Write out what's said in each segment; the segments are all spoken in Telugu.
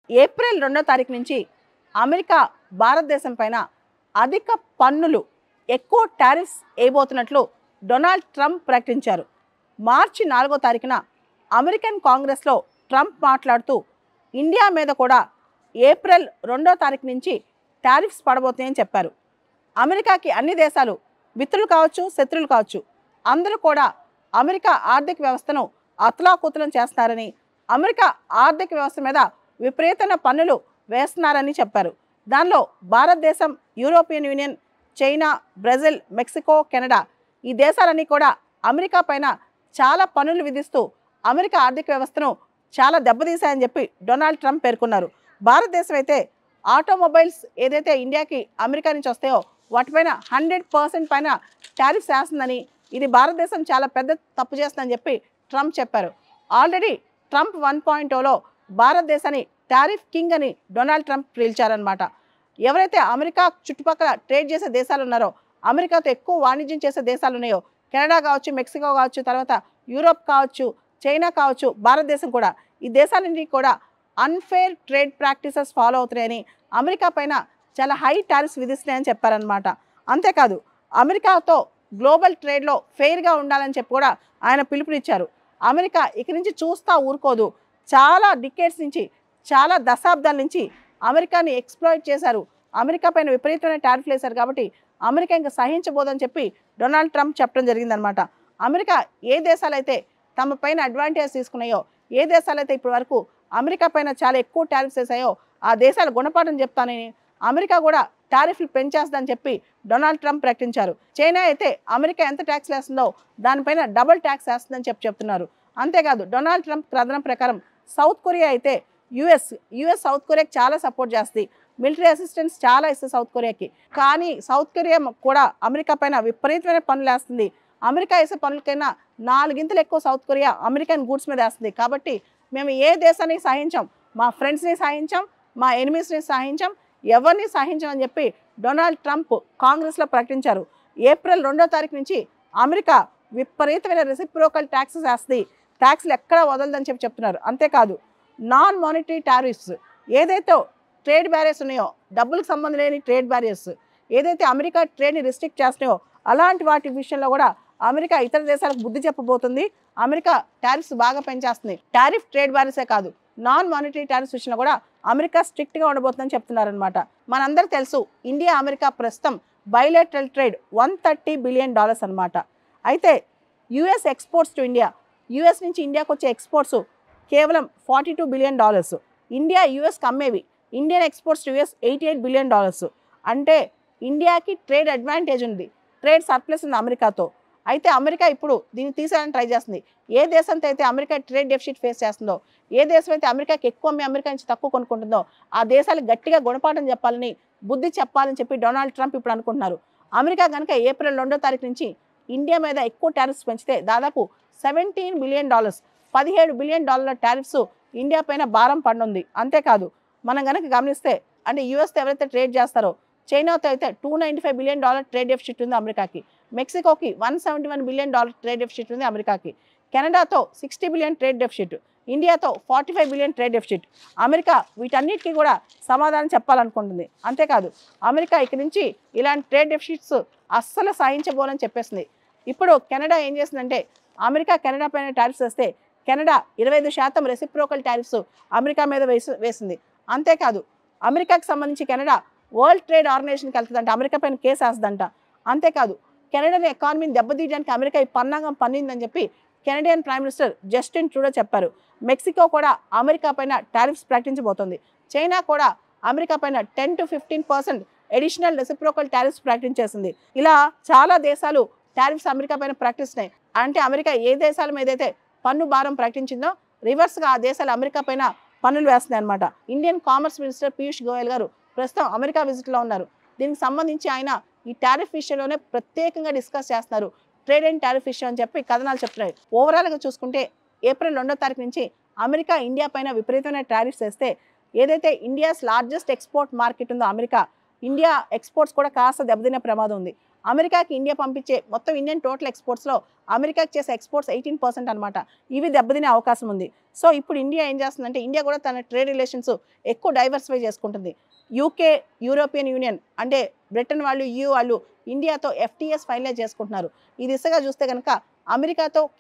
ఏప్రిల్ 2వ తారీఖు నుంచి అమెరికా భారతదేశం పైన అధిక పన్నులు ఎక్కువ టారిఫ్స్ వేయబోతున్నట్లు డొనాల్డ్ ట్రంప్ ప్రకటించారు. మార్చి 4వ తారీఖున అమెరికన్ కాంగ్రెస్లో ట్రంప్ మాట్లాడుతూ ఇండియా మీద కూడా ఏప్రిల్ 2వ తారీఖు నుంచి టారిఫ్స్ పడబోతున్నాయని చెప్పారు. అమెరికాకి అన్ని దేశాలు మిత్రులు కావచ్చు, శత్రువులు కావచ్చు, అందరూ కూడా అమెరికా ఆర్థిక వ్యవస్థను అతలాకుతలం చేస్తున్నారని, అమెరికా ఆర్థిక వ్యవస్థ మీద విపరీతమైన పన్నులు వేస్తున్నారని చెప్పారు. దానిలో భారతదేశం, European union, China, Brazil, Mexico, Canada ఈ దేశాలన్నీ కూడా అమెరికా పైన చాలా పన్నులు విధిస్తూ అమెరికా ఆర్థిక వ్యవస్థను చాలా దెబ్బతీశాయని చెప్పి డొనాల్డ్ ట్రంప్ పేర్కొన్నారు. భారతదేశం అయితే ఆటోమొబైల్స్ ఏదైతే ఇండియాకి అమెరికా నుంచి వస్తాయో వాటిపైన 100% పైన టారిఫ్స్ వేస్తుందని, ఇది భారతదేశం చాలా పెద్ద తప్పు చేస్తుందని చెప్పి ట్రంప్ చెప్పారు. ఆల్రెడీ ట్రంప్ 1.0లో భారతదేశాన్ని టారిఫ్ కింగ్ అని డొనాల్డ్ ట్రంప్ పిలిచారనమాట. ఎవరైతే అమెరికా చుట్టుపక్కల ట్రేడ్ చేసే దేశాలు ఉన్నారో, అమెరికాతో ఎక్కువ వాణిజ్యం చేసే దేశాలు ఉన్నాయో, కెనడా కావచ్చు, మెక్సికో కావచ్చు, తర్వాత యూరోప్ కావచ్చు, చైనా కావచ్చు, భారతదేశం కూడా, ఈ దేశాలన్నీ కూడా అన్ఫేర్ ట్రేడ్ ప్రాక్టీసెస్ ఫాలో అవుతున్నాయని, అమెరికా పైన చాలా హై టారిఫ్స్ విధిస్తున్నాయని చెప్పారనమాట. అంతేకాదు అమెరికాతో గ్లోబల్ ట్రేడ్లో ఫెయిర్గా ఉండాలని చెప్పి కూడా ఆయన పిలుపునిచ్చారు. అమెరికా ఇక నుంచి చూస్తూ ఊరుకోదు. చాలా డికేడ్స్ నుంచి, చాలా దశాబ్దాల నుంచి అమెరికాని ఎక్స్ప్లాయిట్ చేశారు, అమెరికా పైన విపరీతమైన టారిఫ్లు వేశారు, కాబట్టి అమెరికా ఇంకా సహించబోదని చెప్పి డొనాల్డ్ ట్రంప్ చెప్పడం జరిగిందనమాట. అమెరికా ఏ దేశాలైతే తమ పైన అడ్వాంటేజ్ తీసుకున్నాయో, ఏ దేశాలైతే ఇప్పటి వరకు అమెరికా పైన చాలా ఎక్కువ టారిఫ్స్ వేసాయో ఆ దేశాలు గుణపాఠం చెప్తానని, అమెరికా కూడా టారిఫ్లు పెంచేస్తుందని చెప్పి డొనాల్డ్ ట్రంప్ ప్రకటించారు. చైనా అయితే అమెరికా ఎంత ట్యాక్స్ వేస్తుందో దానిపైన డబుల్ ట్యాక్స్ వేస్తుందని చెప్తున్నారు. అంతేకాదు డొనాల్డ్ ట్రంప్ కథనం ప్రకారం సౌత్ కొరియా అయితే యుఎస్ సౌత్ కొరియాకి చాలా సపోర్ట్ చేస్తుంది, మిలిటరీ అసిస్టెన్స్ చాలా ఇస్తుంది సౌత్ కొరియాకి. కానీ సౌత్ కొరియా కూడా అమెరికా పైన విపరీతమైన పన్నులు వేస్తుంది. అమెరికా వేసే పనులకైనా 4 గింతలు ఎక్కువ సౌత్ కొరియా అమెరికన్ గూడ్స్ మీద వేస్తుంది. కాబట్టి మేము ఏ దేశాన్ని సహించాం, మా ఫ్రెండ్స్ని సహించాం, మా ఎనిమీస్ని సహించాం, ఎవరిని సహించమని చెప్పి డొనాల్డ్ ట్రంప్ కాంగ్రెస్లో ప్రకటించారు. ఏప్రిల్ 2వ తారీఖు నుంచి అమెరికా విపరీతమైన రెసిప్రోకల్ ట్యాక్సెస్ వేస్తుంది, ట్యాక్స్లు ఎక్కడా వదలదని చెప్పి చెప్తున్నారు. అంతేకాదు నాన్ మానిటరీ టారిఫ్స్ ఏదైతే ట్రేడ్ బ్యారియర్స్ ఉన్నాయో, డబ్బులకు సంబంధం లేని ట్రేడ్ బ్యారియర్స్ ఏదైతే అమెరికా ట్రేడ్ని రిస్ట్రిక్ట్ చేస్తున్నాయో అలాంటి వాటి విషయంలో కూడా అమెరికా ఇతర దేశాలకు బుద్ధి చెప్పబోతుంది. అమెరికా టారిఫ్స్ బాగా పెంచేస్తుంది. టారిఫ్ ట్రేడ్ బ్యారియర్సే కాదు, నాన్ మానిటరీ టారిఫ్స్ విషయంలో కూడా అమెరికా స్ట్రిక్ట్గా ఉండబోతుందని చెప్తున్నారనమాట. మనందరూ తెలుసు ఇండియా అమెరికా ప్రస్తుతం బైలేటరల్ ట్రేడ్ $130 బిలియన్ అనమాట. అయితే US exports to India, US నుంచి ఇండియాకు వచ్చే ఎక్స్పోర్ట్స్ కేవలం $42 బిలియన్. ఇండియా యుఎస్కి అమ్మేవి Indian exports to US $88 billion. అంటే ఇండియాకి ట్రేడ్ అడ్వాంటేజ్ ఉంది, ట్రేడ్ సర్ప్లస్ ఉంది అమెరికాతో. అయితే అమెరికా ఇప్పుడు దీన్ని తీసేయాలని ట్రై చేస్తుంది. ఏ దేశంతో అయితే అమెరికా ట్రేడ్ డెఫిసిట్ ఫేస్ చేస్తుందో, ఏ దేశం అయితే అమెరికాకి ఎక్కువ అమ్మి అమెరికా నుంచి తక్కువ కొనుక్కుంటుందో ఆ దేశాలకు గట్టిగా గుణపాఠం చెప్పాలని, బుద్ధి చెప్పాలని చెప్పి డొనాల్డ్ ట్రంప్ ఇప్పుడు అనుకుంటున్నారు. అమెరికా కనుక ఏప్రిల్ 2వ తారీఖు నుంచి ఇండియా మీద ఎక్కువ టారిఫ్స్ పెంచితే దాదాపు $17 బిలియన్, $17 బిలియన్ టారిఫ్స్ ఇండియా పైన భారం పడనుంది. అంతేకాదు మనం కనుక గమనిస్తే, అంటే యూఎస్తో ఎవరైతే ట్రేడ్ చేస్తారో, చైనాతో అయితే $295 బిలియన్ ట్రేడ్ డెఫిసిట్ ఉంది అమెరికాకి, మెక్సికోకి $171 బిలియన్ ట్రేడ్ డెఫిసిట్ ఉంది అమెరికాకి, కెనడాతో $60 బిలియన్ ట్రేడ్ డెఫిసిట్, ఇండియాతో $45 బిలియన్ ట్రేడ్ డెఫిసిట్. అమెరికా వీటన్నిటికీ కూడా సమాధానం చెప్పాలనుకుంటుంది. అంతేకాదు అమెరికా ఇక నుంచి ఇలాంటి ట్రేడ్ డెఫిసిట్స్ అస్సలు సహించబోనని చెప్పేసింది. ఇప్పుడు కెనడా ఏం చేసిందంటే, అమెరికా కెనడా పైన టారిఫ్స్ వేస్తే కెనడా 25% రెసిప్రోకల్ టారిఫ్స్ అమెరికా మీద వేసింది. అంతేకాదు అమెరికాకి సంబంధించి కెనడా వరల్డ్ ట్రేడ్ ఆర్గనైజేషన్కి వెళ్తుందంట, అమెరికా పైన కేసు వేస్తుందంట. అంతేకాదు కెనడా ఎకానమీని దెబ్బతీయడానికి అమెరికా ఈ పన్నాగం పన్నిందని చెప్పి Canadian prime minister Justin Trudeau చెప్పారు. మెక్సికో కూడా అమెరికా పైన టారిఫ్స్ ప్రకటించబోతోంది. చైనా కూడా అమెరికా పైన 10 to 15% అడిషనల్ రెసిప్రోకల్ టారిఫ్స్ ప్రకటించేసింది. ఇలా చాలా దేశాలు టారిఫ్స్ అమెరికా పైన ప్రకటిస్తున్నాయి. అంటే అమెరికా ఏ దేశాల మీద అయితే పన్ను భారం ప్రకటించిందో రివర్స్గా ఆ దేశాలు అమెరికా పైన పన్నులు వేస్తున్నాయి అనమాట. Indian commerce minister Piyush Goyal గారు ప్రస్తుతం అమెరికా విజిట్లో ఉన్నారు. దీనికి సంబంధించి ఆయన ఈ టారిఫ్ విషయంలోనే ప్రత్యేకంగా డిస్కస్ చేస్తున్నారు. ట్రేడ్ అండ్ టారిఫ్ విషయం అని చెప్పి కథనాలు చెప్తున్నాయి. ఓవరాల్గా చూసుకుంటే ఏప్రిల్ 2వ తారీఖు నుంచి అమెరికా ఇండియా పైన విపరీతమైన టారిఫ్స్ వేస్తే, ఏదైతే ఇండియాస్ లార్జెస్ట్ ఎక్స్పోర్ట్ మార్కెట్ ఉందో అమెరికా, ఇండియా ఎక్స్పోర్ట్స్ కూడా కాస్త దెబ్బతినే ప్రమాదం ఉంది. అమెరికాకి ఇండియా పంపించే మొత్తం ఇండియన్ టోటల్ ఎక్స్పోర్ట్స్లో అమెరికాకి చేసే ఎక్స్పోర్ట్స్ 18% అనమాట. ఇవి దెబ్బతినే అవకాశం ఉంది. సో ఇప్పుడు ఇండియా ఏం చేస్తుందంటే ఇండియా కూడా తన ట్రేడ్ రిలేషన్స్ ఎక్కువ డైవర్సిఫై చేసుకుంటుంది. యూకే, యూరోపియన్ యూనియన్ అంటే బ్రిటన్ వాళ్ళు, EU వాళ్ళు ఇండియాతో FTAs ఫైనలైజ్ చేసుకుంటున్నారు. ఈ దిశగా చూస్తే కనుక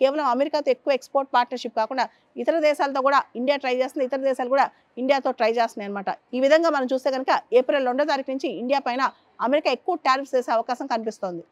కేవలం అమెరికాతో ఎక్కువ ఎక్స్పోర్ట్ పార్ట్నర్షిప్ కాకుండా ఇతర దేశాలతో కూడా ఇండియా ట్రై చేస్తుంది, ఇతర దేశాలు కూడా ఇండియాతో ట్రై చేస్తున్నాయి అనమాట. ఈ విధంగా మనం చూస్తే కనుక ఏప్రిల్ 2వ తారీఖు నుంచి ఇండియా పైన అమెరికా ఎక్కువ టారిఫ్స్ వేసే అవకాశం కనిపిస్తోంది.